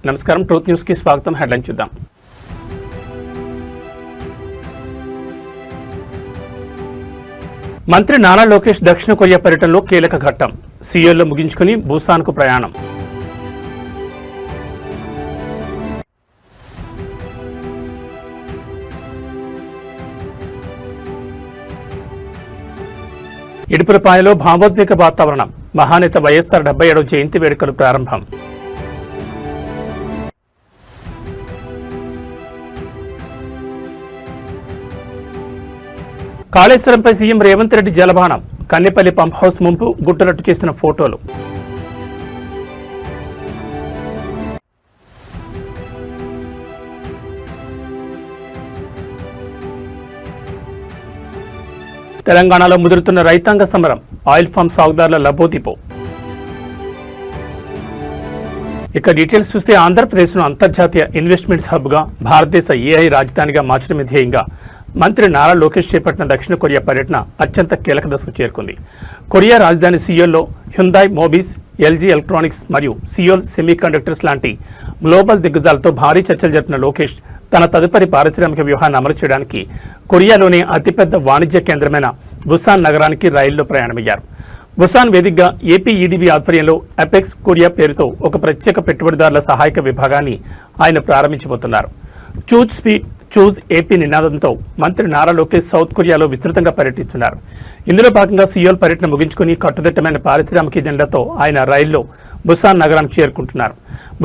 నమస్కారం, truth news కి స్వాగతం. హెడ్లైన్ చూద్దాం. మంత్రి నారా లోకేష్ దక్షిణ కొరియా పర్యటనలో కీలక ఘట్టం. సియోల్లో ముగించుకుని బుసాన్కు ప్రయాణం. ఇడుపులపాయలో భావోద్వేగ వాతావరణం. మహానేత వైఎస్ఆర్ 77వ జయంతి వేడుకలు ప్రారంభం. కాళేశ్వరంపై సీఎం రేవంత్ రెడ్డి జలబాణం. కన్నెపల్లి పంప్ హౌస్ ముంపు గుట్టరట్టు చేసిన ఫోటోలు. తెలంగాణలో ముదురుతున్న రైతాంగ సమరం. ఆయిల్ ఫామ్ సాగుదారుల లబోదిపో. ఇక డీటెయిల్స్ చూస్తే ఆంధ్రప్రదేశ్ను అంతర్జాతీయ ఇన్వెస్ట్మెంట్స్ హబ్గా, భారతదేశ ఏఐ రాజధానిగా మార్చడమే ధ్యేయంగా మంత్రి నారా లోకేష్ చేపట్టిన దక్షిణ కొరియా పర్యటన అత్యంత కీలక దశకు చేరుకుంది. కొరియా రాజధాని సియోల్లో హ్యుందాయ్ మోబిస్, ఎల్జీ ఎలక్ట్రానిక్స్ మరియు సియోల్ సెమీకండక్టర్స్ లాంటి గ్లోబల్ దిగ్గజాలతో భారీ చర్చలు జరిపిన లోకేష్ తన తదుపరి పారిశ్రామిక వ్యూహాన్ని అమలు చేయడానికి కొరియాలోనే అతిపెద్ద వాణిజ్య కేంద్రమైన బుసాన్ నగరానికి రైల్లో ప్రయాణమయ్యారు. బుసాన్ వేదికగా ఏపీఈడీబీ ఆధ్వర్యంలో అపెక్స్ కొరియా పేరుతో ఒక ప్రత్యేక పెట్టుబడిదారుల సహాయక విభాగాన్ని ఆయన ప్రారంభించబోతున్నారు. చూజ్ స్పీడ్ చూజ్ ఏపీ నినాదంతో మంత్రి నారా లోకేష్ సౌత్ కొరియాలో విస్తృతంగా పర్యటిస్తున్నారు. ఇందులో భాగంగా సియోల్ పర్యటన ముగించుకుని కట్టుదిట్టమైన పారిశ్రామిక ఎజెండాతో ఆయన రైల్లో బుసాన్ నగరానికి చేరుకుంటున్నారు.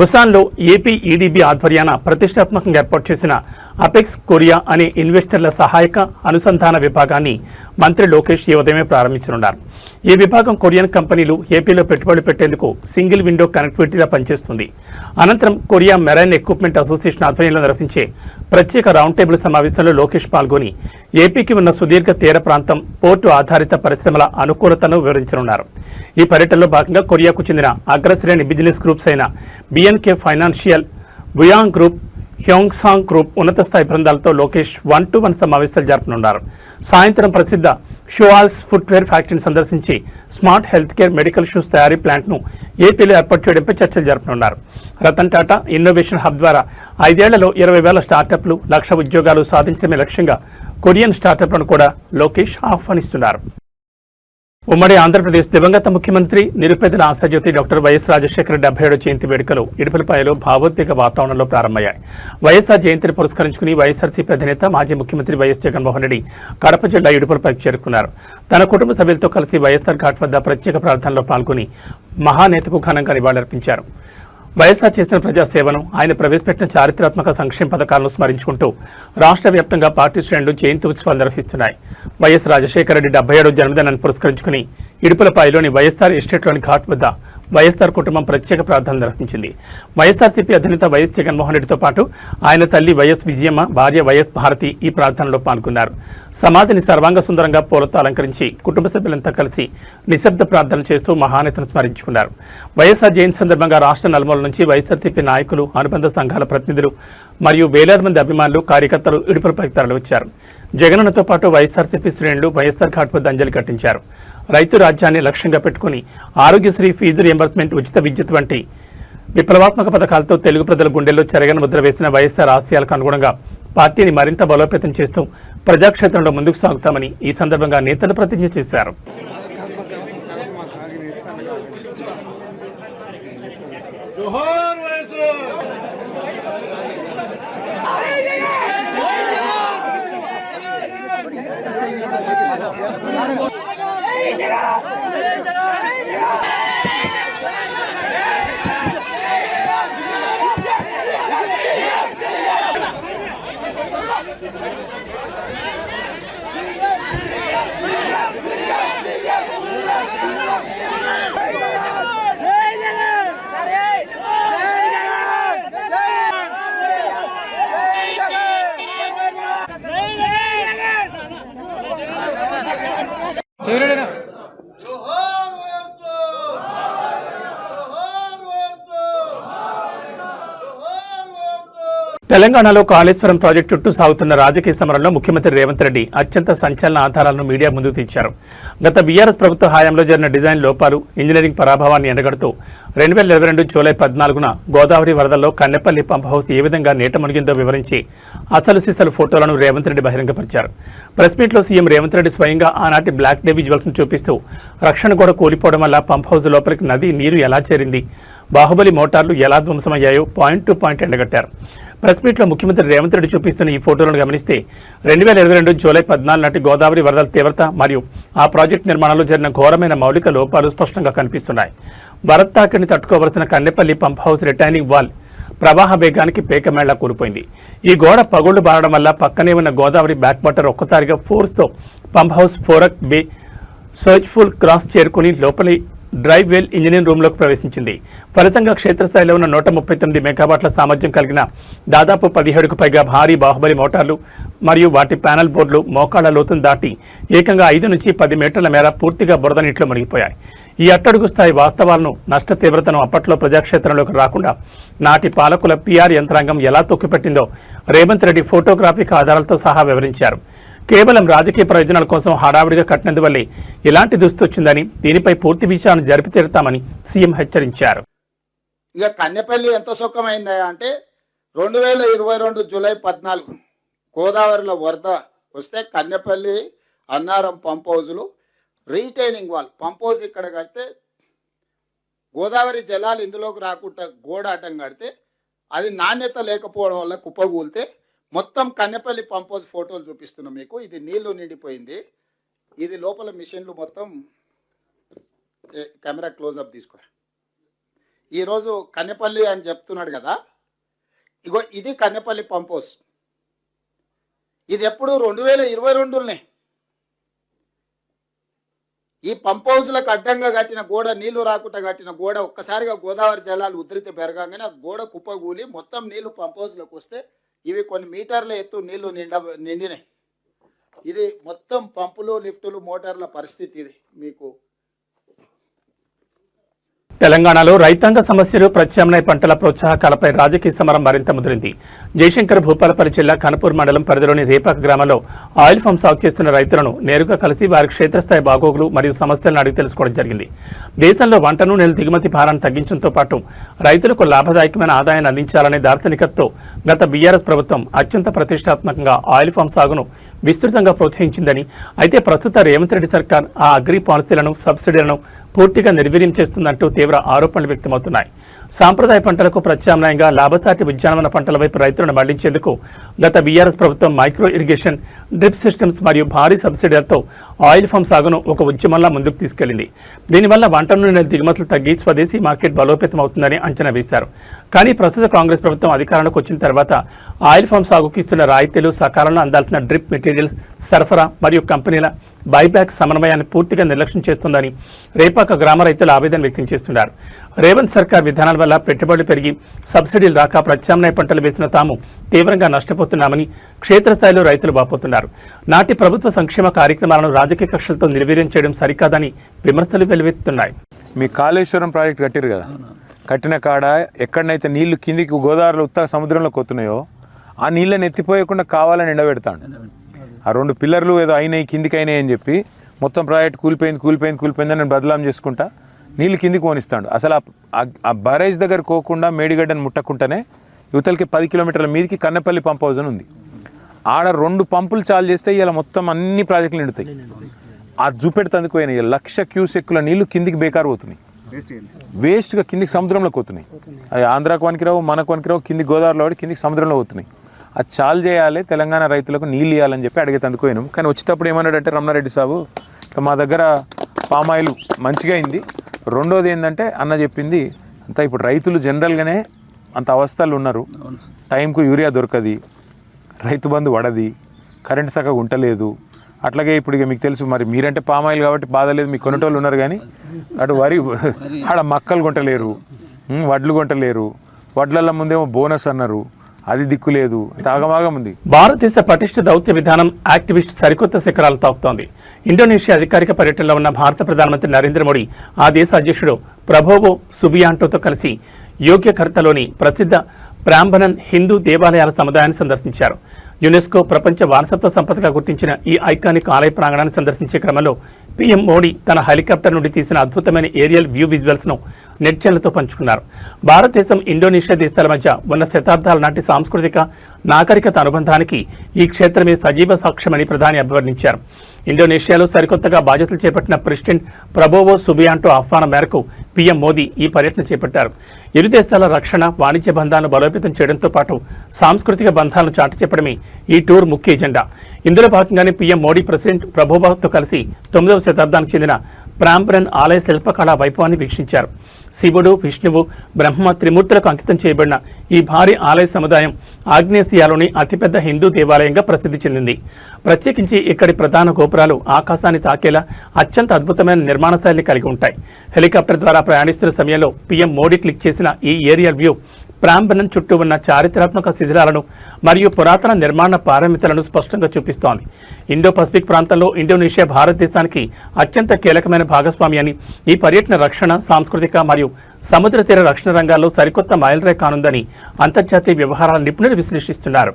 బుసాన్లో ఏపీఈడీబీ ఆధ్వర్యాన ప్రతిష్టాత్మకంగా ఏర్పాటు చేసిన అపెక్స్ కొరియా అనే ఇన్వెస్టర్ల సహాయక అనుసంధాన విభాగాన్ని మంత్రి లోకేష్ ఈ ఉదయమే ప్రారంభించనున్నారు. ఈ విభాగం కొరియన్ కంపెనీలు ఏపీలో పెట్టుబడులు పెట్టేందుకు సింగిల్ విండో కనెక్టివిటీగా పనిచేస్తుంది. అనంతరం కొరియా మెరైన్ ఎక్విప్మెంట్ అసోసియేషన్ ఆధ్వర్యంలో నిర్వహించే ప్రత్యేక రౌండ్ టేబుల్ సమావేశంలో లోకేష్ పాల్గొని ఏపీకి ఉన్న సుదీర్ఘ తీర ప్రాంతం, పోర్టు ఆధారిత పరిశ్రమల అనుకూలతను వివరించనున్నారు. ఈ పర్యటనలో భాగంగా కొరియాకు చెందిన అగ్రశ్రేణి బిజినెస్ గ్రూప్స్ అయిన బిఎన్కే ఫైనాన్షియల్, బుయాంగ్ గ్రూప్, హ్యోంగ్సాంగ్ గ్రూప్ ఉన్నత స్థాయి బృందాలతో లోకేష్ 1-to-1 సమావేశాలు జరపనున్నారు. సాయంత్రం ప్రసిద్ధ షువాల్స్ ఫుట్వేర్ ఫ్యాక్టరీని సందర్శించి smart health care, medical shoes తయారీ ప్లాంట్ను ఏపీలో ఏర్పాటు చేయడంపై చర్చలు జరపనున్నారు. రతన్ టాటా ఇన్నోవేషన్ హబ్ ద్వారా 5 ఏళ్లలో 20,000 స్టార్టప్లు, 1,00,000 ఉద్యోగాలు సాధించడమే లక్ష్యంగా కొరియన్ స్టార్టప్లను కూడా లోకేష్ ఆహ్వానిస్తున్నారు. ఉమ్మడి ఆంధ్రప్రదేశ్ దివంగత ముఖ్యమంత్రి, నిరుపేదల ఆశాజ్యోతి డాక్టర్ వైఎస్ రాజశేఖర 77వ జయంతి వేడుకలు ఇడుపులపాయలో భావోద్వేగ వాతావరణంలో ప్రారంభమయ్యాయి. వైఎస్ఆర్ జయంతిని పురస్కరించుకుని వైఎస్ఆర్సీపీ అధినేత, మాజీ ముఖ్యమంత్రి వైఎస్ జగన్మోహన్ రెడ్డి కడప జిల్లా ఇడుపులపైకి చేరుకున్నారు. తన కుటుంబ సభ్యులతో కలిసి వైఎస్ఆర్ ఘాట్ వద్ద ప్రత్యేక ప్రార్థనలో పాల్గొని మహానేతకు ఘనంగా నివాళులర్పించారు. వైఎస్ఆర్ చేసిన ప్రజాసేవను, ఆయన ప్రవేశపెట్టిన చారిత్రాత్మక సంక్షేమ పథకాలను స్మరించుకుంటూ రాష్ట్ర వ్యాప్తంగా పార్టీ శ్రేణులు జయంతి ఉత్సవాలు నిర్వహిస్తున్నాయి. వైఎస్ రాజశేఖర రెడ్డి 77వ జన్మదినాన్ని పురస్కరించుకుని ఇడుపులపాయలోని వైఎస్ఆర్ ఎస్టేట్లోని ఘాట్ వద్ద వైఎస్ఆర్ కుటుంబం ప్రత్యేక ప్రార్థనలు నిర్వహించింది. వైఎస్ఆర్సీపీ అధినేత వైఎస్ జగన్మోహన్ రెడ్డితో పాటు ఆయన తల్లి వైఎస్ విజయమ్మ, భార్య వైఎస్ భారతి ఈ ప్రార్థనలో పాల్గొన్నారు. సమాధిని సర్వాంగ సుందరంగా పూలతో అలంకరించి కుటుంబ సభ్యులంతా కలిసి నిశ్శబ్ద ప్రార్థనలు చేస్తూ మహానేతను స్మరించుకున్నారు. వైఎస్ఆర్ జయంతి సందర్భంగా రాష్ట్ర నలుమూల నుంచి వైఎస్ఆర్సీపీ నాయకులు, అనుబంధ సంఘాల ప్రతినిధులు మరియు వేలాది మంది అభిమానులు, కార్యకర్తలు ఇడుపులపైకి తరలివచ్చారు. జగనన్నతో పాటు వైఎస్ఆర్సీపీ శ్రేణులు వైఎస్ఆర్ ఘాట్ వద్ద అంజలి ఘటించారు. రైతు రాజ్యాన్ని లక్ష్యంగా పెట్టుకుని ఆరోగ్యశ్రీ, ఫీజు రియంబర్స్మెంట్, ఉచిత విద్యుత్ వంటి విప్లవాత్మక పథకాలతో తెలుగు ప్రజల గుండెల్లో చెరగని ముద్ర వేసిన వైఎస్ఆర్ ఆశయాలకు అనుగుణంగా పార్టీని మరింత బలోపేతం చేస్తూ ప్రజాక్షేత్రంలో ముందుకు సాగుతామని ఈ సందర్భంగా నేతలు ప్రతిజ్ఞ చేశారు. తెలంగాణలో కాళేశ్వరం ప్రాజెక్టు చుట్టూ సాగుతున్న రాజకీయ సమరంలో ముఖ్యమంత్రి రేవంత్ రెడ్డి అత్యంత సంచలన ఆధారాలను మీడియా ముందుకు తెచ్చారు. గత బీఆర్ఎస్ ప్రభుత్వ హయాంలో జరిగిన డిజైన్ లోపాలు, ఇంజనీరింగ్ పరాభవాన్ని ఎండగడుతూ 2022 జూలై 14న గోదావరి వరదల్లో కన్నెపల్లి పంప్ హౌస్ ఏ విధంగా నీట మునిగిందో వివరించి అసలు సిసలు ఫోటోలను రేవంత్ రెడ్డి బహిరంగపరిచారు. ప్రెస్ మీట్లో సీఎం రేవంత్ రెడ్డి స్వయంగా ఆనాటి బ్లాక్ డే విజువల్స్ను చూపిస్తూ రక్షణ గోడ కూలిపోవడం వల్ల పంప్ హౌస్ లోపలికి నది నీరు ఎలా చేరింది, బాహుబలి మోటార్లు ఎలా ధ్వంసమయ్యాయో పాయింట్ టు పాయింట్ ఎండగట్టారు. ప్రెస్ మీట్లో ముఖ్యమంత్రి రేవంత్ రెడ్డి చూపిస్తున్న ఈ ఫోటోలను గమనిస్తే 2022 జూలై 14 నాటి గోదావరి వరదల తీవ్రత మరియు ఆ ప్రాజెక్టు నిర్మాణంలో జరిగిన ఘోరమైన మౌలిక లోపాలు స్పష్టంగా కనిపిస్తున్నాయి. వరద తాకిడిని తట్టుకోవలసిన Kannepalli pump house retaining wall ప్రవాహ వేగానికి పేకమేళ్లా కూలిపోయింది. ఈ గోడ పగుళ్లు బారడం వల్ల పక్కనే ఉన్న గోదావరి బ్యాక్ వాటర్ ఒక్కసారిగా ఫోర్స్తో పంప్ హౌస్ ఫోరక్ బే సోచ్ఫుల్ క్రాస్ చేరుకుని లోపలి డ్రైవ్ వెల్ ఇంజనీరింగ్ రూమ్లోకి ప్రవేశించింది. ఫలితంగా క్షేత్రస్థాయిలో ఉన్న 139 మెగావాట్ల సామర్థ్యం కలిగిన దాదాపు 17కు పైగా భారీ బాహుబలి మోటార్లు మరియు వాటి ప్యానల్ బోర్డులు మోకాళ్ల లోతును దాటి ఏకంగా 5 నుంచి 10 మీటర్ల మేర పూర్తిగా బురద నీటిలో మునిగిపోయాయి. ఈ అట్టడుగు స్థాయి వాస్తవాలను, నష్ట తీవ్రతను అప్పట్లో ప్రజాక్షేత్రంలోకి రాకుండా నాటి పాలకుల పీఆర్ యంత్రాంగం ఎలా తొక్కిపెట్టిందో రేవంత్ రెడ్డి ఫోటోగ్రాఫిక్ ఆధారాలతో సహా వివరించారు. కేవలం రాజకీయ ప్రయోజనాల కోసం హడావిడిగా కట్టినందువల్లే ఇలాంటి దుస్థితి వచ్చిందని, దీనిపై పూర్తి విచారణ జరిపి తీరుతామని సీఎం హెచ్చరించారు. ఇక కన్నెపల్లి ఎంత సుఖమైందా అంటే 2022 జూలై 14 గోదావరిలో వరద వస్తే కన్నెపల్లి అన్నారం పంప్ హౌజులు రీటైనింగ్ వాల్ పంప్ హౌజ్ ఇక్కడ కడితే గోదావరి జలాలు ఇందులోకి రాకుండా గోడ అడ్డం కడితే అది నాణ్యత లేకపోవడం వల్ల కుప్పగూలితే మొత్తం కన్నెపల్లి పంప్ హౌస్ ఫోటోలు చూపిస్తున్నాం మీకు. ఇది నీళ్లు నిండిపోయింది. ఇది లోపల మిషన్లు మొత్తం కెమెరా క్లోజ్అప్ తీసుకో. ఈరోజు కన్నెపల్లి అని చెప్తున్నాడు కదా, ఇగో ఇది కన్నెపల్లి పంప్ హౌస్. ఇది ఎప్పుడు 2022లోనే ఈ పంప్ హౌస్లకు అడ్డంగా కట్టిన గోడ, నీళ్లు రాకుండా కట్టిన గోడ ఒక్కసారిగా గోదావరి జలాలు ఉధృతి పెరగానే ఆ గోడ కుప్పగూలి మొత్తం నీళ్లు పంప్ హౌస్లోకి వస్తే ఇవి కొన్ని మీటర్ల ఎత్తు నీళ్లు నిండినాయి. ఇది మొత్తం పంపులు, లిఫ్టులు, మోటార్ల పరిస్థితి ఇది మీకు. తెలంగాణలో రైతాంగ సమస్యలు, ప్రత్యామ్నాయ పంటల ప్రోత్సాహకాలపై రాజకీయ సమరం మరింత ముదిరింది. జయశంకర్ భూపాలపల్లి జిల్లా కనుపూర్ మండలం పరిధిలోని రేపాక గ్రామంలో ఆయిల్ ఫామ్ సాగు చేస్తున్న రైతులను నేరుగా కలిసి వారి క్షేత్రస్థాయి బాగోగులు మరియు సమస్యలను అడిగి తెలుసుకోవడం జరిగింది. దేశంలో వంట నూనెల దిగుమతి భారాన్ని తగ్గించడంతో పాటు రైతులకు లాభదాయకమైన ఆదాయాన్ని అందించాలనే దార్శనికతతో గత బీఆర్ఎస్ ప్రభుత్వం అత్యంత ప్రతిష్టాత్మకంగా ఆయిల్ ఫామ్ సాగును విస్తృతంగా ప్రోత్సహించిందని, అయితే ప్రస్తుత రేవంత్ రెడ్డి సర్కార్ ఆ అగ్రి పాలసీలను, సబ్సిడీలను పూర్తిగా నిర్వీర్యం చేస్తుందంటూ తీవ్ర ఆరోపణలు వ్యక్తమవుతున్నాయి. సాంప్రదాయ పంటలకు ప్రత్యామ్నాయంగా లాభసాటి ఉద్యానవన పంటల వైపు రైతులను మళ్లించేందుకు గత బీఆర్ఎస్ ప్రభుత్వం మైక్రో ఇరిగేషన్, డ్రిప్ సిస్టమ్స్ మరియు భారీ సబ్సిడీలతో ఆయిల్ ఫామ్ సాగును ఒక ఉద్యమంలా ముందుకు తీసుకెళ్లింది. దీనివల్ల వంట నూనెల దిగుమతులు తగ్గి స్వదేశీ మార్కెట్ బలోపేతం అవుతుందని అంచనా వేశారు. కానీ ప్రస్తుత కాంగ్రెస్ ప్రభుత్వం అధికారంలోకి వచ్చిన తర్వాత ఆయిల్ ఫామ్ సాగుకు ఇస్తున్న రాయితీలు, సకాలంలో అందాల్సిన డ్రిప్ మెటీరియల్స్ సరఫరా మరియు కంపెనీల బైబ్యాక్ సమన్వయాన్ని పూర్తిగా నిర్లక్ష్యం చేస్తుందని రేపాక గ్రామ రైతులు ఆవేదన వ్యక్తం చేస్తున్నారు. రేవంత్ సర్కార్ విధానాల వల్ల పెట్టుబడులు పెరిగి సబ్సిడీలు రాక ప్రత్యామ్నాయ పంటలు వేసిన తాము తీవ్రంగా నష్టపోతున్నామని క్షేత్రస్థాయిలో రైతులు వాపోతున్నారు. నాటి ప్రభుత్వ సంక్షేమ కార్యక్రమాలను రాజకీయ కక్షలతో నిర్వీర్యం చేయడం సరికాదని విమర్శలు వెలువెత్తుతున్నాయి. మీ కాళేశ్వరం ప్రాజెక్ట్ కట్టారు కదా, కట్టిన కాడ ఎక్కడనైతే నీళ్లు కిందికి గోదావరిలో ఉత్తర సముద్రంలో కొత్తున్నాయో ఆ నీళ్ళని ఎత్తిపోయకుండా కావాలని ఎండబెడతాడు. ఆ 2 పిల్లర్లు ఏదో అయినాయి, కిందికి అయినాయి అని చెప్పి మొత్తం ప్రాజెక్ట్ కూలిపోయిందని నేను బదలాం చేసుకుంటా నీళ్ళు కిందికి పోనిస్తాడు. అసలు ఆ బరేజ్ దగ్గర పోకుండా మేడిగడ్డను ముట్టకుండానే యువతలకి 10 కిలోమీటర్ల మీదకి కన్నెపల్లి పంప్ హౌస్ అని ఉంది. ఆడ 2 పంపులు చాలు చేస్తే ఇలా మొత్తం అన్ని ప్రాజెక్టులు నిండుతాయి. ఆ చూపెడుతందుకు పోయినాయి 1,00,000 క్యూసెక్కుల నీళ్లు కిందికి బేకారు పోతున్నాయి, వేస్ట్గా కిందికి సముద్రంలోకి పోతున్నాయి. అది ఆంధ్రాకు వనికిరావు, మనకు వనికిరావు, కిందికి గోదావరిలో పడి కిందికి సముద్రంలో పోతున్నాయి. అది చాలు చేయాలి, తెలంగాణ రైతులకు నీళ్ళు ఇవ్వాలని చెప్పి అడిగేందుకు పోయినాం. కానీ వచ్చేటప్పుడు ఏమన్నాడంటే రమణారెడ్డి సాబు, మా దగ్గర పామాయిల్ మంచిగా అయింది, రెండోది ఏంటంటే అన్న చెప్పింది అంతా ఇప్పుడు రైతులు జనరల్గానే అంత అవస్థలు ఉన్నారు, టైంకు యూరియా దొరకది, రైతు బంధు పడది, కరెంటు సక్కగా ఉండలేదు. అట్లాగే ఇప్పుడు ఇక మీకు తెలుసు, మరి మీరంటే పామాయిల్ కాబట్టి బాధ లేదు, మీకు కొనేటోళ్ళు ఉన్నారు. కానీ అటు వరి ఆడ మక్కలు కొంటలేరు, వడ్లు కొంటలేరు, వడ్లల్ల ముందేమో బోనస్ అన్నారు, అది దిక్కు లేదు, తాగమాగం ఉంది. భారతదేశ పటిష్ట దౌత్య విధానం యాక్టివిస్ట్ సరికొత్త శిఖరాలు తాకుతోంది. ఇండోనేషియా అధికారిక పర్యటనలో ఉన్న భారత ప్రధానమంత్రి నరేంద్ర మోడీ ఆ దేశ అధ్యక్షుడు ప్రభోవో సుబియాంటోతో కలిసి యోగ్యకర్తలోని ప్రసిద్ధ ప్రాంబణన్ హిందూ దేవాలయాల సముదాయాన్ని సందర్శించారు. యునెస్కో ప్రపంచ వారసత్వ సంపదగా గుర్తించిన ఈ ఐకానిక్ ఆలయ ప్రాంగణాన్ని సందర్శించే క్రమంలో పీఎం మోడీ తన హెలికాప్టర్ నుండి తీసిన అద్భుతమైన ఏరియల్ వ్యూ విజువల్స్ ను నెట్జన్లతో పంచుకున్నారు. భారతదేశం, ఇండోనేషియా దేశాల మధ్య ఉన్న శతాబ్దాల నాటి సాంస్కృతిక నాగరికత అనుబంధానికి ఈ క్షేత్రమే సజీవ సాక్ష్యమని ప్రధాని అభివర్ణించారు. ఇండోనేషియాలో సరికొత్తగా బాధ్యతలు చేపట్టిన ప్రెసిడెంట్ ప్రబోవో సుబియాంటో ఆహ్వానం మేరకు పీఎం మోదీ ఈ పర్యటన చేపట్టారు. ఇరు దేశాల రక్షణ, వాణిజ్య బంధాలను బలోపేతం చేయడంతో పాటు సాంస్కృతిక బంధాలను చాటి చెప్పడమే ఈ టూర్ ముఖ్య ఎజెండా. ఇందులో భాగంగానే పీఎం మోడీ ప్రెసిడెంట్ ప్రబోవోతో కలిసి 9వ శతాబ్దానికి చెందిన ప్రాంబణన్ ఆలయ శిల్పకళా వైభవాన్ని వీక్షించారు. శివుడు, విష్ణువు, బ్రహ్మ త్రిమూర్తులకు అంకితం చేయబడిన ఈ భారీ ఆలయ సముదాయం ఆగ్నేసియాలోని అతిపెద్ద హిందూ దేవాలయంగా ప్రసిద్ధి చెందింది. ప్రత్యేకించి ఇక్కడి ప్రధాన గోపురాలు ఆకాశాన్ని తాకేలా అత్యంత అద్భుతమైన నిర్మాణ శైలిని కలిగి ఉంటాయి. హెలికాప్టర్ ద్వారా ప్రయాణిస్తున్న సమయంలో పీఎం మోడీ క్లిక్ చేసిన ఈ ఏరియల్ వ్యూ ప్రాంబణన్ చుట్టూ ఉన్న చారిత్రాత్మక శిథిలాలను మరియు పురాతన నిర్మాణ పారామితులను స్పష్టంగా చూపిస్తోంది. ఇండో పసిఫిక్ ప్రాంతంలో ఇండోనేషియా భారతదేశానికి అత్యంత కీలకమైన భాగస్వామి అని, ఈ పర్యటన రక్షణ, సాంస్కృతిక మరియు సముద్ర తీర రక్షణ రంగాల్లో సరికొత్త మైలురాయి కానుందని అంతర్జాతీయ వ్యవహారాల నిపుణులు విశ్లేషిస్తున్నారు.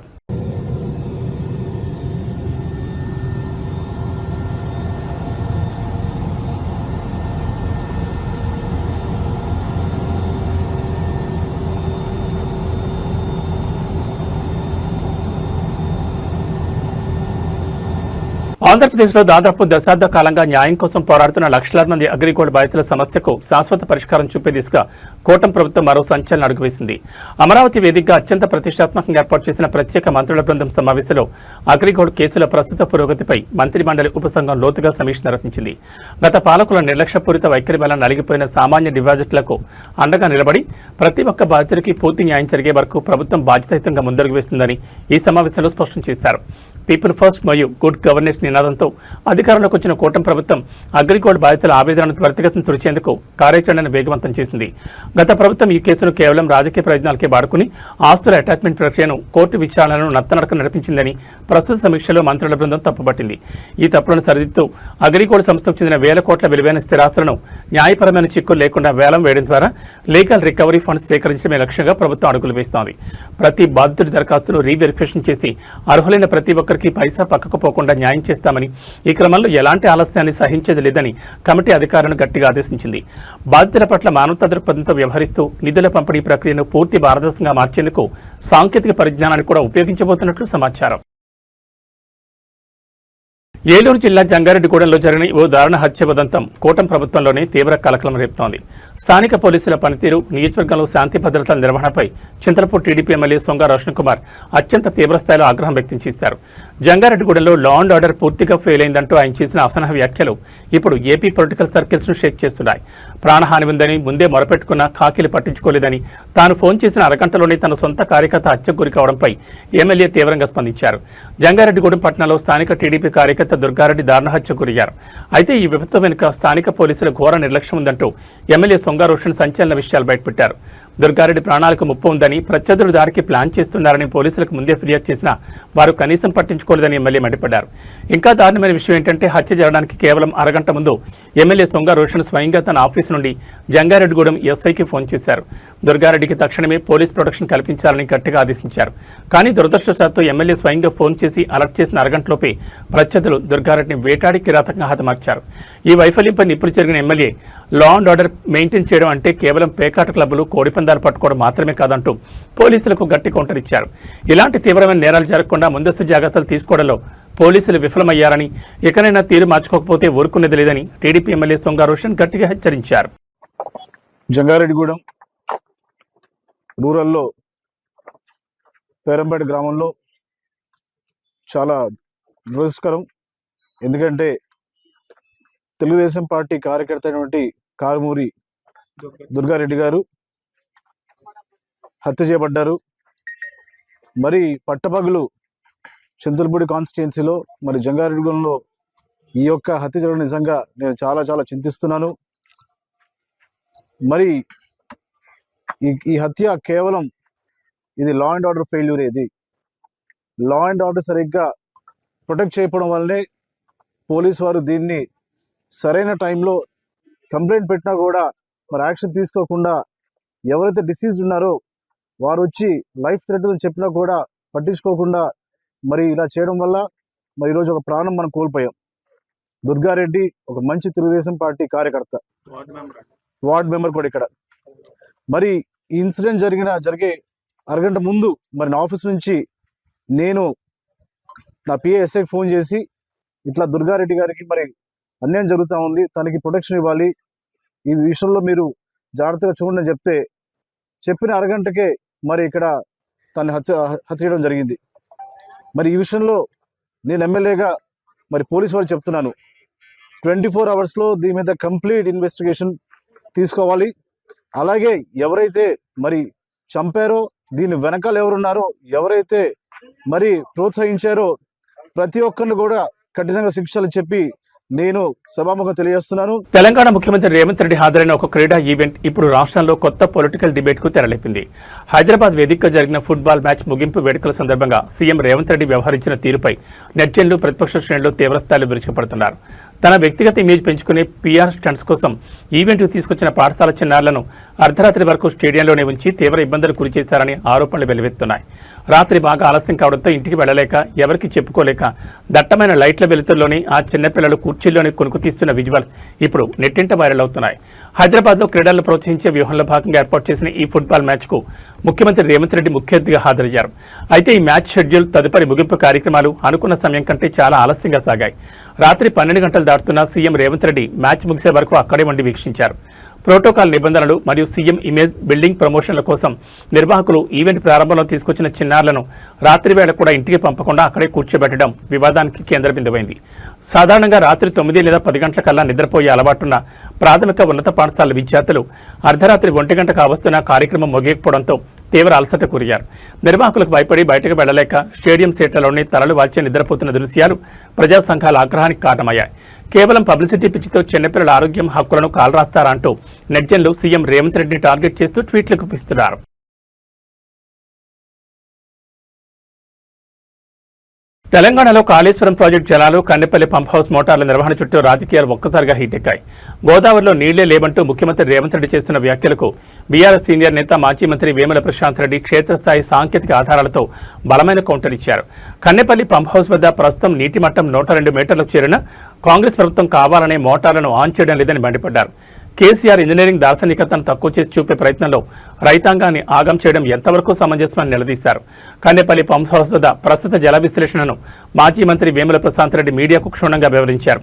ఆంధ్రప్రదేశ్లో దాదాపు దశాబ్ద కాలంగా న్యాయం కోసం పోరాడుతున్న లక్షలాది మంది అగ్రిగోల్డ్ బాధితుల సమస్యకు శాశ్వత పరిష్కారం చూపే దిశగా కూటమి ప్రభుత్వం మరో సంచలన అడుగు వేసింది. అమరావతి వేదికగా అత్యంత ప్రతిష్టాత్మకంగా ఏర్పాటు చేసిన ప్రత్యేక మంత్రుల బృందం సమావేశంలో అగ్రిగోల్డ్ కేసుల ప్రస్తుత పురోగతిపై మంత్రి మండలి ఉపసంఘం లోతుగా సమీక్ష నిర్వహించింది. గత పాలకుల నిర్లక్ష్యపూరిత వైఖరి వల్ల నలిగిపోయిన సామాన్య డిపాజిట్లకు అండగా నిలబడి ప్రతి ఒక్క బాధితుడికి పూర్తి న్యాయం జరిగే వరకు ప్రభుత్వం బాధ్యతాయుతంగా ముందడుగు వేస్తుందని ఈ సమావేశంలో స్పష్టం చేశారు. పీపుల్ ఫస్ట్ మరియు గుడ్ గవర్నెన్స్ నినాదంతో అధికారంలోకి వచ్చిన కూటమి ప్రభుత్వం అగ్రిగోల్డ్ బాధితుల ఆవేదనను త్వరితగతిన తుడిచేందుకు కార్యాచరణను వేగవంతం చేసింది. గత ప్రభుత్వం ఈ కేసును కేవలం రాజకీయ ప్రయోజనాలకే వాడుకుని ఆస్తుల అటాచ్మెంట్ ప్రక్రియను, కోర్టు విచారణను నత్తనడక నడిపించిందని ప్రస్తుత సమీక్షలో మంత్రుల బృందం తప్పుపట్టింది. ఈ తప్పులను సరిదిద్దుతూ అగ్రిగోల్డ్ సంస్థకు చెందిన వేల కోట్ల విలువైన స్థిరాస్తులను న్యాయపరమైన చిక్కులు లేకుండా వేలం వేయడం ద్వారా లీగల్ రికవరీ ఫండ్స్ సేకరించడమే లక్ష్యంగా ప్రభుత్వం అడుగులు వేస్తోంది. ప్రతి బాధితుడి దరఖాస్తును రీవెరిఫికేషన్ చేసి అర్హులైన ప్రతి ఒక్కరికి పైసా పక్కకు పోకుండా న్యాయం చేస్తామని, ఈ క్రమంలో ఎలాంటి ఆలస్యాన్ని సహించేది లేదని కమిటీ అధికారులను గట్టిగా ఆదేశించింది. బాధితుల పట్ల మానవతా దృక్పథంతో వ్యవహరిస్తూ నిధుల పంపిణీ ప్రక్రియను పూర్తి పారదర్శకంగా మార్చేందుకు సాంకేతిక పరిజ్ఞానాన్ని కూడా ఉపయోగించబోతున్నట్లు సమాచారం. ఏలూరు జిల్లా జంగారెడ్డిగూడెంలో జరిగిన ఓ దారుణ హత్య ఉదంతం కూటమి ప్రభుత్వంలోనే తీవ్ర కలకలం రేపుతోంది. స్థానిక పోలీసుల పనితీరు, నియోజకవర్గంలో శాంతి భద్రతల నిర్వహణపై చింతలపూడి టీడీపీ ఎమ్మెల్యే సొంగ రోషన్ కుమార్ అత్యంత తీవ్రస్థాయిలో ఆగ్రహం వ్యక్తం చేశారు. జంగారెడ్డిగూడెంలో లా అండ్ ఆర్డర్ పూర్తిగా ఫెయిల్ అయిందంటూ ఆయన చేసిన అసహన వ్యాఖ్యలు ఇప్పుడు ఏపీ పొలిటికల్ సర్కిల్స్ ను షేక్ చేస్తున్నాయి. ప్రాణహాని ఉందని ముందే మొరపెట్టుకున్న ఖాకీలు పట్టించుకోలేదని, తాను ఫోన్ చేసిన అరగంటలోనే తన సొంత కార్యకర్త హత్యకు గురి కావడంపై ఎమ్మెల్యే తీవ్రంగా స్పందించారు. జంగారెడ్డిగూడెం పట్టణంలో స్థానిక టీడీపీ కార్యకర్త దుర్గారెడ్డి దారుణ హత్యకు గురయ్యారు. అయితే ఈ విపత్తు వెనుక స్థానిక పోలీసుల ఘోర నిర్లక్ష్యం ఉందంటూ ఎమ్మెల్యే సొంగ రోషన్ సంచలన విషయాలు బయటపెట్టారు. దుర్గారెడ్డి ప్రాణాలకు ముప్పు ఉందని, ప్రత్యర్థులు దారికి ప్లాన్ చేస్తున్నారని పోలీసులకు ముందే ఫిర్యాదు చేసినా వారు కనీసం పట్టించుకోలేదని ఎమ్మెల్యే మండిపడ్డారు. ఇంకా దారుణమైన విషయం ఏంటంటే హత్య జరగడానికి కేవలం అరగంట ముందు ఎమ్మెల్యే సొంగ రోషన్ స్వయంగా తన ఆఫీసు నుండి జంగారెడ్డిగూడెం ఎస్ఐకి ఫోన్ చేశారు. దుర్గారెడ్డికి తక్షణమే పోలీస్ ప్రొటెక్షన్ కల్పించాలని గట్టిగా ఆదేశించారు. కానీ దురదృష్టవశాత్తు ఎమ్మెల్యే స్వయంగా ఫోన్ చేసి అలర్ట్ చేసిన అరగంటలోపే ప్రత్యర్థులు దుర్గారెడ్డిని వేటాడి కిరాతకంగా హతమార్చారు. ఈ వైఫల్యంపై నిప్పులు జరిగిన MLA law and order maintain చేయడం అంటే కేవలం పేకాట క్లబ్బులు, కోడిపందాలు పట్టుకోవడం మాత్రమే కాదంటూ పోలీసులకు గట్టి కౌంటర్ ఇచ్చారు. ఇలాంటి తీవ్రమైన నేరాలు జరగకుండా ముందస్తు జాగ్రత్తలు తీసుకోవడంలో పోలీసులు విఫలమయ్యారని, ఇకనైనా తీరు మార్చుకోకపోతే ఊరుకునేది లేదని టీడీపీ ఎమ్మెల్యే సొంగ రోషన్ గట్టిగా హెచ్చరించారు. జంగారెడ్డిగూడెం రూరల్లో పేరంపేట గ్రామంలో చాలా దురదృష్టకరం. ఎందుకంటే తెలుగుదేశం పార్టీ కార్యకర్త అయినటువంటి కారుమూరి దుర్గారెడ్డి గారు హత్య చేయబడ్డారు. మరి పట్టపగలు చింతలపూడి కాన్స్టిట్యుయెన్సీలో మరి జంగారెడ్డిగూడెంలో ఈ యొక్క హత్య జరగడం నిజంగా నేను చాలా చాలా చింతిస్తున్నాను. మరి ఈ హత్య కేవలం ఇది లా అండ్ ఆర్డర్ ఫెయిల్యూర్. ఇది లా అండ్ ఆర్డర్ సరిగ్గా ప్రొటెక్ట్ చేయడం వల్లనే పోలీసు వారు దీన్ని సరైన టైంలో కంప్లైంట్ పెట్టినా కూడా మరి యాక్షన్ తీసుకోకుండా ఎవరైతే డిసీజ్డ్ ఉన్నారో వారు వచ్చి లైఫ్ థ్రెట్ అని చెప్పినా కూడా పట్టించుకోకుండా మరి ఇలా చేయడం వల్ల మరి ఈరోజు ఒక ప్రాణం మనం కోల్పోయాం. దుర్గారెడ్డి ఒక మంచి తెలుగుదేశం పార్టీ కార్యకర్త, వార్డ్ మెంబర్ కూడా ఇక్కడ. మరి ఈ ఇన్సిడెంట్ జరిగే అరగంట ముందు మరి నా ఆఫీస్ నుంచి నేను నా పిఏఎస్ఐకి ఫోన్ చేసి ఇట్లా దుర్గారెడ్డి గారికి మరి అన్యాయం జరుగుతూ ఉంది, తనకి ప్రొటెక్షన్ ఇవ్వాలి, ఈ విషయంలో మీరు జాగ్రత్తగా చూడండి చెప్తే చెప్పిన అరగంటకే మరి ఇక్కడ తను హత్య చేయడం జరిగింది. మరి ఈ విషయంలో నేను ఎమ్మెల్యేగా మరి పోలీసు వారు చెప్తున్నాను, 24 అవర్స్లో దీని మీద కంప్లీట్ ఇన్వెస్టిగేషన్ తీసుకోవాలి. అలాగే ఎవరైతే మరి చంపారో, దీని వెనకాల ఎవరున్నారో, ఎవరైతే మరి ప్రోత్సహించారో ప్రతి ఒక్కరిని కూడా కఠినంగా శిక్షలు చెప్పి నేను సభాముఖంగా తెలియజేస్తున్నాను. తెలంగాణ ముఖ్యమంత్రి రేవంత్ రెడ్డి హాజరైన ఒక క్రీడా ఈవెంట్ ఇప్పుడు రాష్ట్రంలో కొత్త పొలిటికల్ డిబేట్ కు తెరలేపింది. హైదరాబాద్ వేదికగా జరిగిన ఫుట్బాల్ మ్యాచ్ ముగింపు వేడుకల సందర్భంగా సీఎం రేవంత్ రెడ్డి వ్యవహరించిన తీరుపై నెటిజన్లు, ప్రతిపక్ష శ్రేణులు తీవ్రస్థాయిలో విరుచుకుపడుతున్నారు. తన వ్యక్తిగత ఇమేజ్ పెంచుకునే పీఆర్ స్టంట్స్ కోసం ఈవెంట్కు తీసుకొచ్చిన పాఠశాల చిన్నారులను అర్ధరాత్రి వరకు స్టేడియంలోనే ఉంచి తీవ్ర ఇబ్బందులు గురిచేశారని ఆరోపణలు వెలువెత్తున్నాయి. రాత్రి బాగా ఆలస్యం కావడంతో ఇంటికి వెళ్లలేక, ఎవరికి చెప్పుకోలేక దట్టమైన లైట్ల వెలుతుల్లోని ఆ చిన్నపిల్లలు కుర్చీల్లోని కొనుక్కు తీస్తున్న విజువల్స్ ఇప్పుడు నెట్టింట వైరల్ అవుతున్నాయి. హైదరాబాద్లో క్రీడలను ప్రోత్సహించే వ్యూహంలో భాగంగా ఏర్పాటు చేసిన ఈ ఫుట్బాల్ మ్యాచ్కు ముఖ్యమంత్రి రేవంత్ రెడ్డి ముఖ్య అతిథిగా హాజరయ్యారు. అయితే ఈ మ్యాచ్ షెడ్యూల్, తదుపరి ముగింపు కార్యక్రమాలు అనుకున్న సమయం కంటే చాలా ఆలస్యంగా సాగాయి. రాత్రి 12 గంటలు దాటుతున్న సీఎం రేవంత్ రెడ్డి మ్యాచ్ ముగిసే వరకు అక్కడే ఉండి వీక్షించారు. ప్రోటోకాల్ నిబంధనలు మరియు సీఎం ఇమేజ్ బిల్డింగ్ ప్రమోషన్ల కోసం నిర్వాహకులు ఈవెంట్ ప్రారంభంలో తీసుకొచ్చిన చిన్నారులను రాత్రి వేళ కూడా ఇంటికి పంపకుండా అక్కడే కూర్చోబెట్టడం వివాదానికి కేంద్ర బిందువైంది. సాధారణంగా రాత్రి 9 లేదా 10 గంటల కల్లా నిద్రపోయే అలవాటున్న ప్రాథమిక ఉన్నత పాఠశాల విద్యార్థులు అర్ధరాత్రి 1 గంట కావస్తున్న కార్యక్రమం ముగియకపోవడంతో తీవ్ర అలసట గురయ్యారు. నిర్వాహకులకు భయపడి బయటకు వెళ్లలేక స్టేడియం సీట్లలోనే తలలు వాల్చి నిద్రపోతున్న దృశ్యాలు ప్రజా సంఘాల ఆగ్రహానికి కారణమయ్యాయి. కేవలం పబ్లిసిటీ పిచ్చితో చిన్నపిల్లల ఆరోగ్యం, హక్కులను కాలరాస్తారా అంటూ నెటిజన్లు సీఎం రేవంత్ రెడ్డిని టార్గెట్ చేస్తూ ట్వీట్లు గుప్పిస్తున్నారు. తెలంగాణలో కాళేశ్వరం ప్రాజెక్టు జలాలు, కన్నెపల్లి పంప్ హౌస్ మోటార్ల నిర్వహణ చుట్టూ రాజకీయాలు ఒక్కసారిగా హీటెక్కాయి. గోదావరిలో నీళ్లే లేవంటూ ముఖ్యమంత్రి రేవంత్ రెడ్డి చేస్తున్న వ్యాఖ్యలకు బీఆర్ఎస్ సీనియర్ నేత, మాజీ మంత్రి వేముల ప్రశాంత్ రెడ్డి క్షేత్రస్థాయి సాంకేతిక ఆధారాలతో బలమైన కౌంటర్ ఇచ్చారు. కన్నెపల్లి పంప్ హౌస్ వద్ద ప్రస్తుతం నీటి మట్టం 102 మీటర్లకు చేరిన కాంగ్రెస్ ప్రభుత్వం కావాలనే మోటార్లను ఆన్ చేయడం లేదని మండిపడ్డారు. కేసీఆర్ ఇంజనీరింగ్ దార్శనికతను తక్కువ చేసి చూపే ప్రయత్నంలో రైతాంగాన్ని ఆగం చేయడం ఎంతవరకు సమంజసమని నిలదీశారు. కన్నెపల్లి పంప్ హౌస్ వద్ద ప్రస్తుత జల విశ్లేషణను మాజీ మంత్రి వేముల ప్రశాంత్ రెడ్డి మీడియాకు క్షుణ్ణంగా వివరించారు.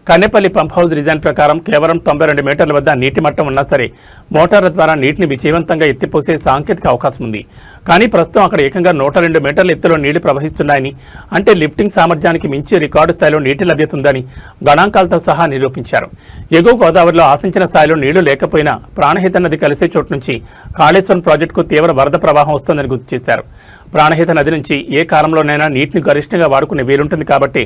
కన్నెపల్లి పంప్ హౌస్ డిజైన్ ప్రకారం కేవలం 92 మీటర్ల వద్ద నీటి మట్టం ఉన్నా సరే మోటార్ల ద్వారా నీటిని విజయవంతంగా ఎత్తిపోసే సాంకేతిక అవకాశం ఉంది. కానీ ప్రస్తుతం అక్కడ ఏకంగా 102 మీటర్ల ఎత్తులో నీళ్లు ప్రవహిస్తున్నాయని, అంటే లిఫ్టింగ్ సామర్థ్యానికి మించి రికార్డు స్థాయిలో నీటి లభ్యత ఉందని గణాంకాలతో సహా నిరూపించారు. ఎగువ గోదావరిలో ఆశించిన స్థాయిలో నీళ్లు లేకపోయినా ప్రాణహిత నది కలిసే చోటు నుంచి కాళేశ్వరం ప్రాజెక్టుకు తీవ్ర వరద ప్రవాహం వస్తోందని గుర్తు చేశారు. ప్రాణహిత నది నుంచి ఏ కాలంలోనైనా నీటిని గరిష్టంగా వాడుకునే వీలుంటుంది కాబట్టి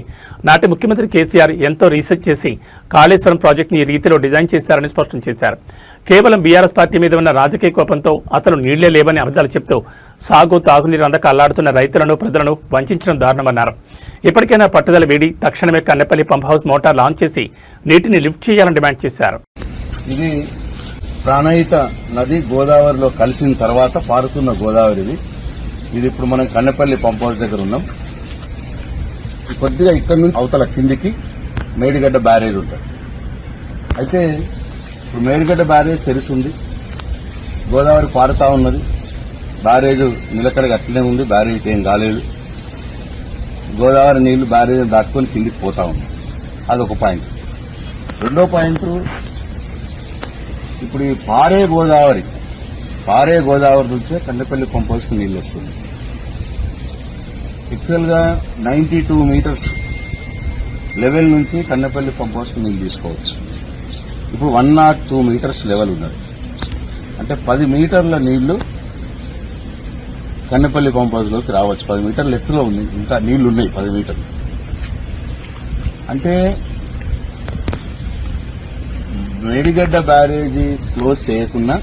నాటి ముఖ్యమంత్రి కేసీఆర్ ఎంతో రీసెర్చ్ చేసి కాళేశ్వరం ప్రాజెక్టుని ఈ రీతిలో డిజైన్ చేశారని స్పష్టం చేశారు. కేవలం బీఆర్ఎస్ పార్టీ మీద ఉన్న రాజకీయ కోపంతో అసలు నీళ్లే లేవని అబద్ధాలు చెప్తూ సాగు, తాగునీరు అందక అల్లాడుతున్న రైతులను, ప్రజలను వంచడం దారుణమన్నారు. ఇప్పటికైనా పట్టుదల వీడి తక్షణమే Kannepalli pump house motor launch చేసి నీటిని లిఫ్ట్ చేయాలని డిమాండ్ చేశారు. ఇది ప్రాణహిత నది గోదావరిలో కలిసిన తర్వాత పారుతున్న గోదావరి. ఇది ఇప్పుడు మనం కన్నెపల్లి పంప్ హౌస్ దగ్గర ఉన్నాం. కొద్దిగా ఇక్కడ నుంచి అవతల కిందికి మేడిగడ్డ బ్యారేజ్ ఉంటుంది. అయితే ఇప్పుడు మేడిగడ్డ బ్యారేజ్ తెరిచింది, గోదావరి పారుతా ఉన్నది, బ్యారేజ్ నిలకడగా అట్లనే ఉంది, బ్యారేజ్ ఏం కాలేదు. గోదావరి నీళ్లు బ్యారేజ్ దాటుకొని కిందికి పోతా ఉంది. అదొక పాయింట్. రెండో పాయింట్, ఇప్పుడు ఈ పారే గోదావరి నుంచే కన్నెపల్లి పంప్ హౌస్ కు నీళ్లు వస్తుంది. యాక్చువల్ గా 92 మీటర్స్ లెవెల్ నుంచి కన్నెపల్లి పంప్ హౌస్ కు నీళ్లు తీసుకోవచ్చు. ఇప్పుడు 102 మీటర్స్ లెవెల్ ఉన్నది. అంటే 10 మీటర్ల నీళ్లు కన్నెపల్లి పంప్ హౌస్ లోకి రావచ్చు. 10 మీటర్ల ఎత్తులో ఉంది, ఇంకా నీళ్లున్నాయి 10 మీటర్లు. అంటే మేడిగడ్డ బ్యారేజీ క్లోజ్ చేయకుండా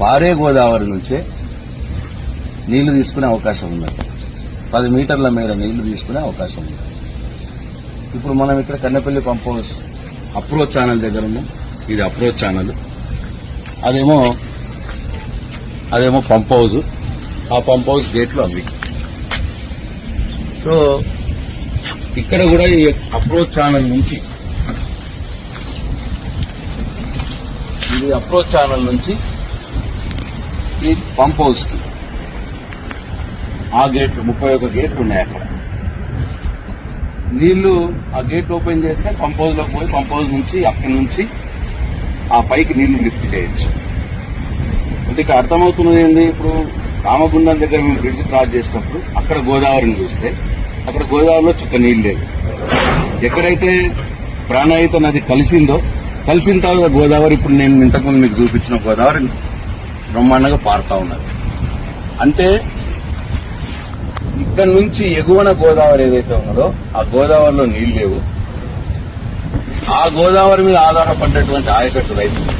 పారే గోదావరి నుంచే నీళ్లు తీసుకునే అవకాశం ఉన్నది. 10 మీటర్ల మేర నీళ్లు తీసుకునే అవకాశం ఉంది. ఇప్పుడు మనం ఇక్కడ Kannepalli pump house approach channel దగ్గర ఉన్నాం. ఇది అప్రోచ్ ఛానల్, అదేమో పంప్ హౌస్. ఆ పంప్ హౌస్ గేట్లు అవి. సో ఇక్కడ కూడా ఈ అప్రోచ్ ఛానల్ నుంచి ఇది అప్రోచ్ ఛానల్ నుంచి ఈ పంప్ హౌస్ కి ఆ గేట్లు 31 గేట్లు ఉన్నాయి. అక్కడ నీళ్లు ఆ గేట్ ఓపెన్ చేస్తే పంప్ హౌస్ లోకి పోయి పంప్ హౌస్ నుంచి అక్కడి నుంచి ఆ పైకి నీళ్లు లిఫ్ట్ చేయొచ్చు. అంటే ఇక్కడ అర్థమవుతున్నది ఏంది, ఇప్పుడు రామగుండం దగ్గర మేము బ్రిడ్జ్ క్రాస్ చేసినప్పుడు అక్కడ గోదావరిని చూస్తే అక్కడ గోదావరిలో చుక్క నీళ్ళు లేదు. ఎక్కడైతే ప్రాణాయిత నది కలిసిన తర్వాత గోదావరి ఇప్పుడు నేను ఇంతకుముందు మీకు చూపించిన గోదావరి బ్రహ్మాండంగా పారుతా ఉన్నది. అంటే ఇక్కడ నుంచి ఎగువన గోదావరి ఏదైతే ఉన్నదో ఆ గోదావరిలో నీళ్లు లేవు. ఆ గోదావరి మీద ఆధారపడ్డటువంటి ఆయకట్టు రైతులు.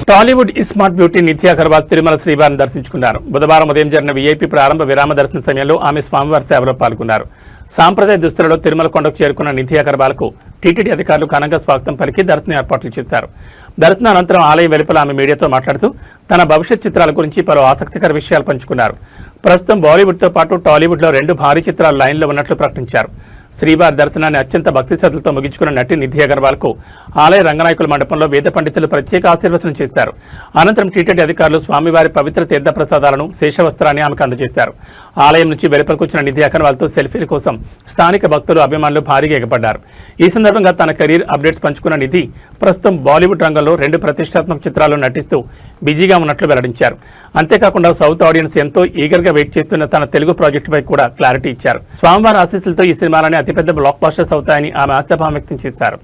టాలీవుడ్ స్మార్ట్ బ్యూటీ నిత్య అగర్వాల్ తిరుమల శ్రీవారిని దర్శించుకున్నారు. బుధవారం ఉదయం జరిగిన వీఐపీ ప్రారంభ విరామ దర్శన సమయంలో ఆమె స్వామివారి సేవలో పాల్గొన్నారు. సాంప్రదాయ దుస్తులలో తిరుమల కొండకు చేరుకున్న నిత్య అగర్వాల్కు టీటీడీ అధికారులు ఘనంగా స్వాగతం పలికి దర్శన ఏర్పాట్లు చేశారు. దర్శన అనంతరం ఆలయం వెలుపల ఆమె మీడియాతో మాట్లాడుతూ తన భవిష్యత్ చిత్రాల గురించి పలు ఆసక్తికర విషయాలు పంచుకున్నారు. ప్రస్తుతం బాలీవుడ్తో పాటు టాలీవుడ్లో 2 భారీ చిత్రాలు లైన్లో ఉన్నట్లు ప్రకటించారు. శ్రీవారి దర్శనాన్ని అత్యంత భక్తి శ్రద్ధలతో ముగించుకున్న నటి నిధి అగర్వాల్కు ఆలయ రంగనాయకుల మండపంలో వేద పండితులు ప్రత్యేక ఆశీర్వచనం చేశారు. అనంతరం టీటీడీ అధికారులు స్వామివారి పవిత్ర తీర్థ ప్రసాదాలను శేషవస్త్రాన్ని ఆమెకు అందజేశారు. ఆలయం నుంచి వెలుపలకు వచ్చిన నిధి అగర్వాల్తో సెల్ఫీల కోసం స్థానిక భక్తులు అభిమానులు భారీగా ఎగబడ్డారు. ఈ సందర్భంగా తన కెరీర్ అప్డేట్స్ పంచుకున్న నిధి ప్రస్తుతం బాలీవుడ్ రంగంలో 2 ప్రతిష్టాత్మక చిత్రాల్లో నటిస్తూ బిజీగా ఉన్నట్లు వెల్లడించారు. అంతేకాకుండా సౌత్ ఆడియన్స్ ఎంతో ఈగర్గా వెయిట్ చేస్తున్న తన తెలుగు ప్రాజెక్టుపై కూడా క్లారిటీ ఇచ్చారు. స్వామివారి ఆశీస్సులతో ఈ సినిమాలని అతిపెద్ద బ్లాక్ బస్టర్స్ అవుతాయని ఆమె ఆశాభావం వ్యక్తం చేశారు.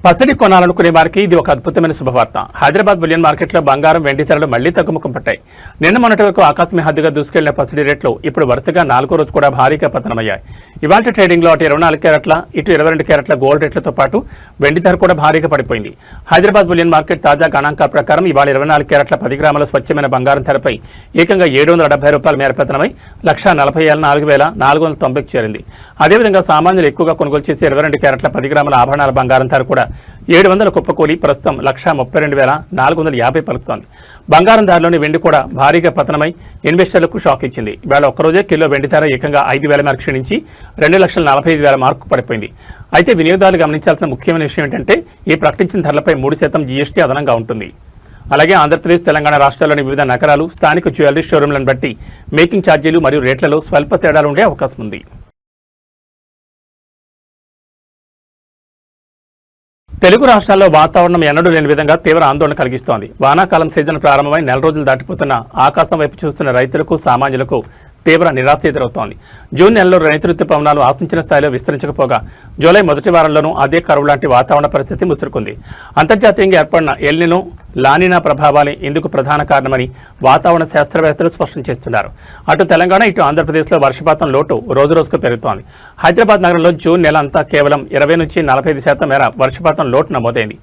పసిడి కొనాలనుకునే వారికి ఇది ఒక అద్భుతమైన శుభవార్త. హైదరాబాద్ బులియన్ మార్కెట్లో బంగారం, వెండి ధరలు మళ్లీ తగ్గుముఖం పట్టాయి. నిన్న మొన్నటి వరకు ఆకాశమే హద్దుగా దూసుకెళ్లిన పసిడి రేట్లు ఇప్పుడు వరుసగా 4వ రోజు కూడా భారీగా పతనమయ్యాయి. ఇవాళ ట్రేడింగ్లో అటు 24 క్యారెట్ల ఇటు 22 క్యారెట్ల గోల్డ్ రేట్లతో పాటు వెండి ధర కూడా భారీగా పడిపోయింది. హైదరాబాద్ బులియన్ మార్కెట్ తాజా గణాంకాల ప్రకారం ఇవాళ 24 క్యారెట్ల 10 గ్రాముల స్వచ్ఛమైన బంగారం ధరపై ఏకంగా ₹770 మేర పతనమై 1,44,490కు చేరింది. అదేవిధంగా సామాన్యులు ఎక్కువగా కొనుగోలు చేసే 22 క్యారెట్ల 10 గ్రాముల ఆభరణాల బంగారం ధర కూడా 700 కుప్పకూలి ప్రస్తుతం 1,32,450 పలుకుతోంది. బంగారం ధరలోని వెండి కూడా భారీగా పతనమై ఇన్వెస్టర్లకు షాక్ ఇచ్చింది. ఇవాళ ఒక్కరోజే కిలో వెండి ధర ఏకంగా 5,000 మేరకు క్షీణించి 2,45,000 మార్కు పడిపోయింది. అయితే వినియోగదారులు గమనించాల్సిన ముఖ్యమైన విషయం ఏంటంటే ఈ ప్రకటించిన ధరలపై 3% జీఎస్టీ అదనంగా ఉంటుంది. అలాగే ఆంధ్రప్రదేశ్, తెలంగాణ రాష్ట్రాల్లోని వివిధ నగరాలు స్థానిక జ్యువెలరీ షోరూంలను బట్టి మేకింగ్ ఛార్జీలు మరియు రేట్లలో స్వల్ప తేడాలు ఉండే అవకాశం ఉంది. తెలుగు రాష్ట్రాల్లో వాతావరణం ఎన్నడూ లేని విధంగా తీవ్ర ఆందోళన కలిగిస్తోంది. వానాకాలం సీజన్ ప్రారంభమై 4 రోజులు దాటిపోతున్న ఆకాశం వైపు చూస్తున్న రైతులకు, సామాన్యులకు తీవ్ర నిరాశ ఎదురవుతోంది. జూన్ నెలలో నైరుతి పవనాలు ఆశించిన స్థాయిలో విస్తరించకపోగా జూలై మొదటి వారంలోనూ అదే కరువు లాంటి వాతావరణ పరిస్థితి ముసురుకుంది. అంతర్జాతీయంగా ఏర్పడిన ఎల్ నినో, లానినా ప్రభావాలే ఇందుకు ప్రధాన కారణమని వాతావరణ శాస్త్రవేత్తలు స్పష్టం చేస్తున్నారు. అటు తెలంగాణ, ఇటు ఆంధ్రప్రదేశ్లో వర్షపాతం లోటు రోజురోజుకు పెరుగుతోంది. హైదరాబాద్ నగరంలో జూన్ నెల అంతా కేవలం 20 నుంచి 45% మేర వర్షపాతం లోటు నమోదైంది.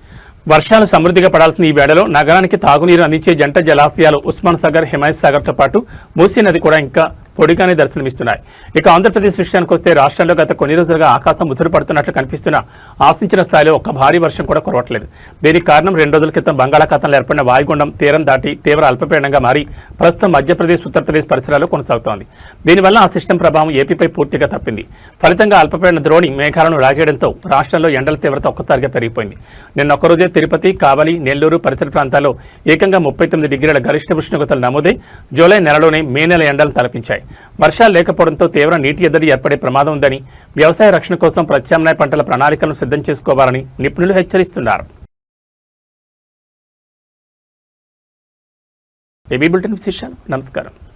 వర్షాలు సమృద్ధిగా పడాల్సిన ఈ వేళలో నగరానికి తాగునీరు అందించే జంట జలాశయాలు ఉస్మాన్ సాగర్, హిమాయత్ సాగర్తో పాటు మూసీ నది కూడా ఇంకా పొడిగానే దర్శనమిస్తున్నాయి. ఇక ఆంధ్రప్రదేశ్ విషయానికి వస్తే రాష్ట్రంలో గత కొన్ని రోజులుగా ఆకాశం ముసురు పడుతున్నట్లు కనిపిస్తున్న ఆశించిన స్థాయిలో ఒక్క భారీ వర్షం కూడా కురవట్లేదు. దీనికి కారణం 2 రోజుల క్రితం బంగాళాఖాతంలో ఏర్పడిన వాయుగుండం తీరం దాటి తీవ్ర అల్పపీడనంగా మారి ప్రస్తుతం మధ్యప్రదేశ్, ఉత్తరప్రదేశ్ పరిసరాల్లో కొనసాగుతోంది. దీనివల్ల ఆ సిస్టమ్ ప్రభావం ఏపీపై పూర్తిగా తప్పింది. ఫలితంగా అల్పపీడన ద్రోణి మేఘాలను లాగేయడంతో రాష్ట్రంలో ఎండల తీవ్రత ఒక్కసారిగా పెరిగిపోయింది. నిన్న ఒక్కరోజే తిరుపతి, కావలి, నెల్లూరు పరిసర ప్రాంతాల్లో ఏకంగా 39 డిగ్రీల గరిష్ట ఉష్ణోగ్రతలు నమోదై జూలై నెలలోనే మే నెల ఎండలు తలపించాయి. వర్షాలు లేకపోవడంతో తీవ్ర నీటి ఎద్దడి ఏర్పడే ప్రమాదం ఉందని, వ్యవసాయ రక్షణ కోసం ప్రత్యామ్నాయ పంటల ప్రణాళికలను సిద్ధం చేసుకోవాలని నిపుణులు హెచ్చరిస్తున్నారు. ఏబీ బులెటిన్ విశేషాలు. నమస్కారం.